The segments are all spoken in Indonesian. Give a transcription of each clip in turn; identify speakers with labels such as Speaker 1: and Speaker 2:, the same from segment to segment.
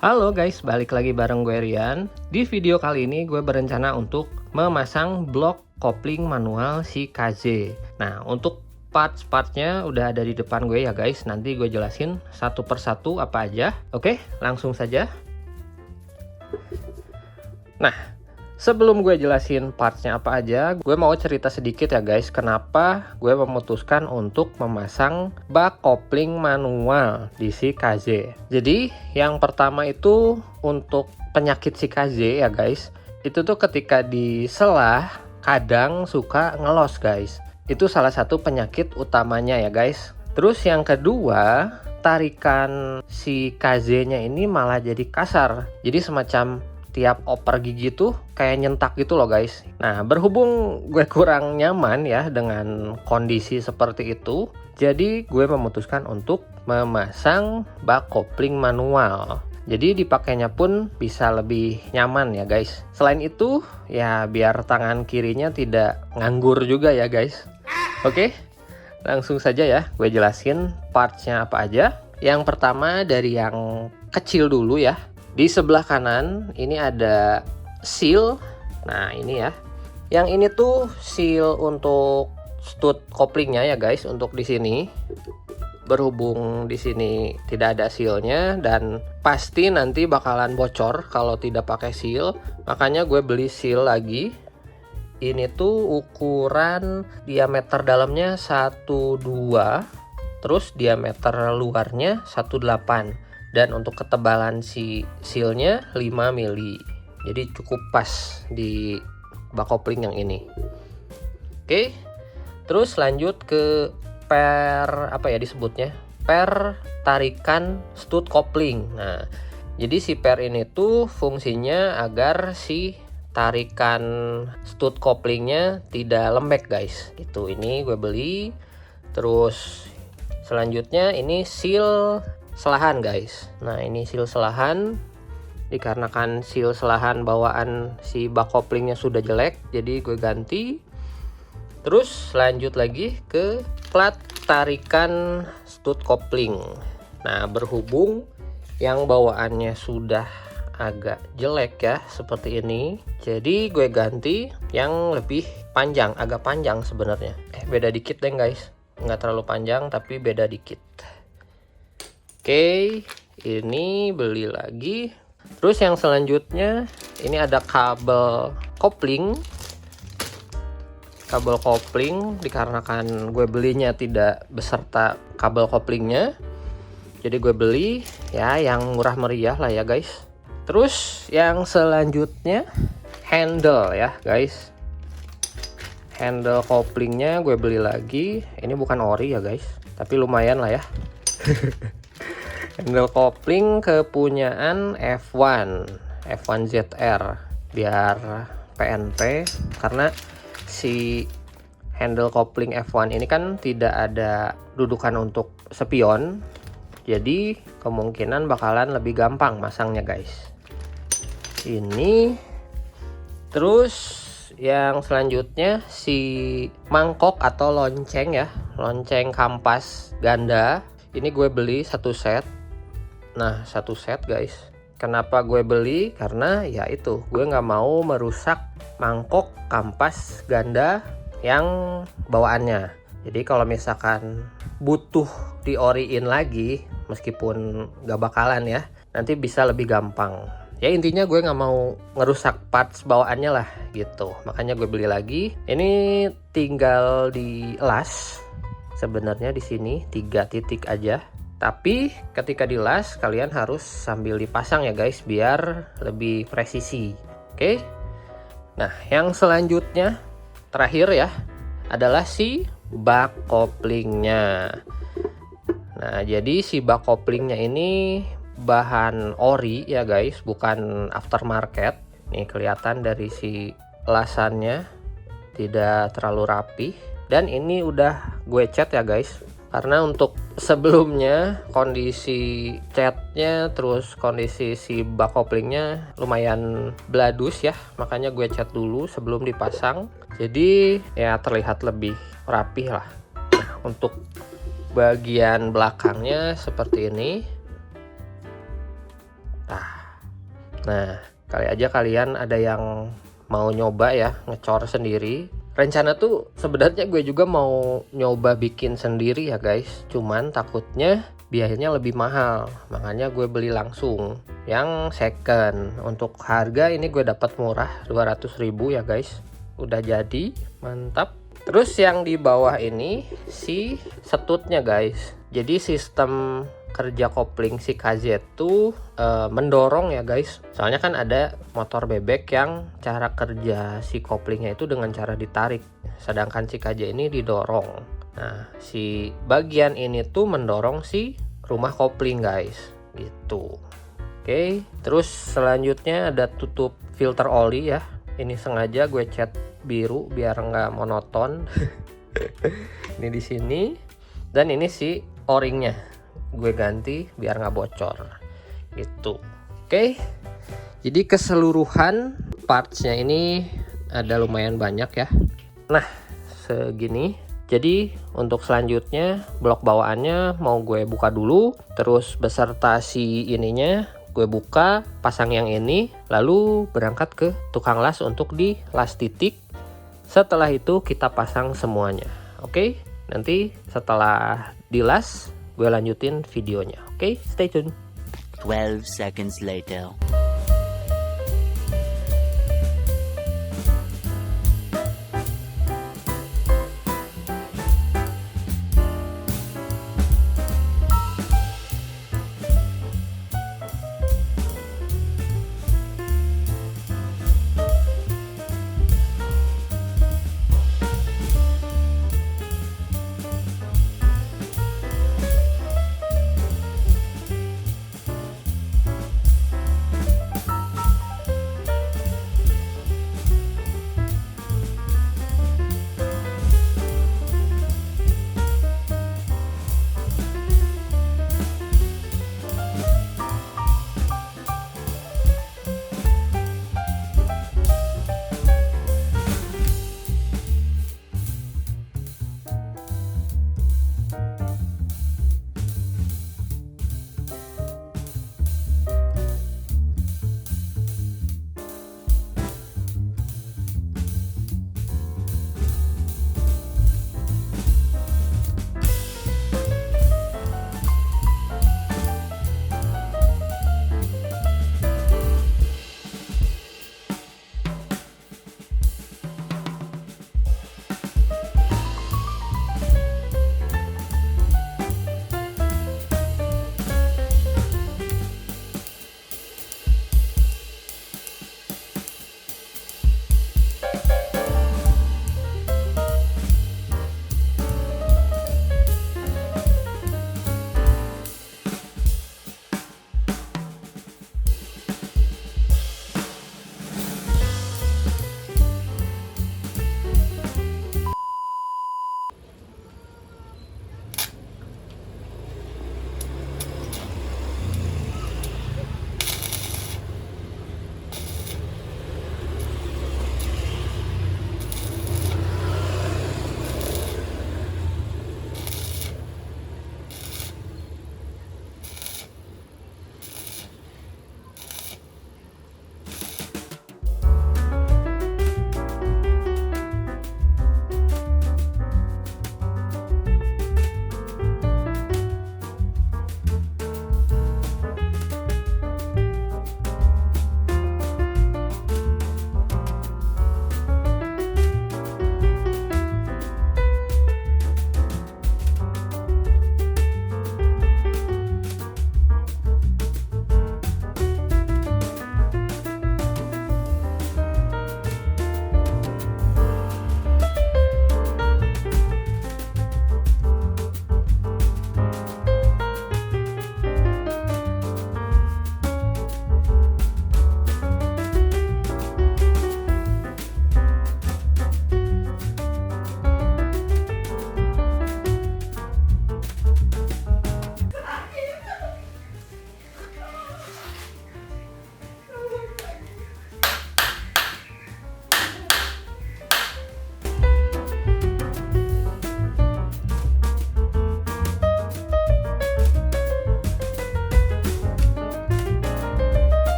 Speaker 1: Halo guys, balik lagi bareng gue Rian. Di video kali ini gue berencana untuk memasang blok kopling manual si Kaze. Nah, untuk parts-partsnya udah ada di depan gue ya guys. Nanti gue jelasin satu persatu apa aja. Oke, langsung saja. Nah, sebelum gue jelasin partsnya apa aja, gue mau cerita sedikit ya guys, kenapa gue memutuskan untuk memasang bak kopling manual di si Kaze. Jadi yang pertama itu untuk penyakit si Kaze ya guys, itu tuh ketika diselah kadang suka ngelos guys. Itu salah satu penyakit utamanya ya guys. Terus yang kedua, tarikan si Kaze-nya ini malah jadi kasar. Jadi semacam tiap oper gigi tuh kayak nyentak gitu loh guys. Nah, berhubung gue kurang nyaman ya dengan kondisi seperti itu, jadi gue memutuskan untuk memasang bak kopling manual. Jadi dipakainya pun bisa lebih nyaman ya guys. Selain itu ya biar tangan kirinya tidak nganggur juga ya guys. Oke, langsung saja ya gue jelasin partsnya apa aja. Yang pertama dari yang kecil dulu ya. Di sebelah kanan ini ada seal. Nah, ini ya. Yang ini tuh seal untuk stud koplingnya ya guys, untuk di sini. Berhubung di sini tidak ada sealnya dan pasti nanti bakalan bocor kalau tidak pakai seal, makanya gue beli seal lagi. Ini tuh ukuran diameter dalamnya 12, terus diameter luarnya 18. Dan untuk ketebalan si sealnya 5 mili. Jadi cukup pas di bak kopling yang ini. Oke. Terus lanjut ke per apa ya disebutnya? Per tarikan stud kopling. Nah, jadi si per ini tuh fungsinya agar si tarikan stud koplingnya tidak lembek guys. Itu ini gue beli. Terus selanjutnya ini seal selahan guys. Nah, ini seal selahan. Dikarenakan seal selahan bawaan si bak koplingnya sudah jelek, jadi gue ganti. Terus lanjut lagi ke plat tarikan stud kopling. Nah, berhubung yang bawaannya sudah agak jelek ya seperti ini, jadi gue ganti yang lebih panjang, agak panjang sebenarnya. Beda dikit deh guys, nggak terlalu panjang tapi beda dikit. Oke, ini beli lagi. Terus yang selanjutnya ini ada kabel kopling. Kabel kopling dikarenakan gue belinya tidak beserta kabel koplingnya, jadi gue beli ya yang murah meriah lah ya guys. Terus yang selanjutnya handle ya guys. Handle koplingnya gue beli lagi. Ini bukan ori ya guys, tapi lumayan lah ya. Handle kopling kepunyaan F1 ZR biar PNP, karena si handle kopling F1 ini kan tidak ada dudukan untuk spion, jadi kemungkinan bakalan lebih gampang masangnya guys. Ini terus yang selanjutnya si mangkok atau lonceng ya, lonceng kampas ganda. Ini gue beli satu set. Nah, satu set guys. Kenapa gue beli? Karena ya itu, gue nggak mau merusak mangkok kampas ganda yang bawaannya. Jadi kalau misalkan butuh dioriin lagi, meskipun nggak bakalan ya, nanti bisa lebih gampang. Ya intinya gue nggak mau ngerusak parts bawaannya lah gitu. Makanya gue beli lagi. Ini tinggal dilas. Sebenarnya di sini 3 titik aja. Tapi ketika dilas kalian harus sambil dipasang ya guys, biar lebih presisi. Oke. Nah, yang selanjutnya terakhir ya adalah si bak koplingnya. Nah, jadi si bak koplingnya ini bahan ori ya guys, bukan aftermarket. Nih kelihatan dari si lasannya tidak terlalu rapi. Dan ini udah gue cat ya guys. Karena untuk sebelumnya kondisi catnya terus kondisi si bak koplingnya lumayan bladus ya, makanya gue cat dulu sebelum dipasang, jadi ya terlihat lebih rapih lah. Nah, untuk bagian belakangnya seperti ini. Nah, Nah, kali aja kalian ada yang mau nyoba ya, ngecor sendiri. Rencana tuh sebenarnya gue juga mau nyoba bikin sendiri ya guys. Cuman takutnya biayanya lebih mahal. Makanya gue beli langsung yang second. Untuk harga ini gue dapat murah 200.000 ya guys. Udah jadi, mantap. Terus yang di bawah ini si setutnya guys. Jadi sistem kerja kopling si Kaze itu mendorong ya guys. Soalnya kan ada motor bebek yang cara kerja si koplingnya itu dengan cara ditarik, sedangkan si Kaze ini didorong. Nah, si bagian ini tuh mendorong si rumah kopling guys, gitu. Oke, terus selanjutnya ada tutup filter oli ya. Ini sengaja gue cat biru biar nggak monoton. Ini di sini, dan ini si o-ringnya gue ganti biar nggak bocor gitu. Oke, jadi keseluruhan partsnya ini ada lumayan banyak ya. Nah, segini. Jadi untuk selanjutnya blok bawaannya mau gue buka dulu, terus beserta si ininya gue buka, pasang yang ini, lalu berangkat ke tukang las untuk di las titik. Setelah itu kita pasang semuanya. Oke, nanti setelah dilas gue lanjutin videonya. Oke, stay tune.
Speaker 2: 12 seconds later.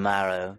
Speaker 2: tomorrow.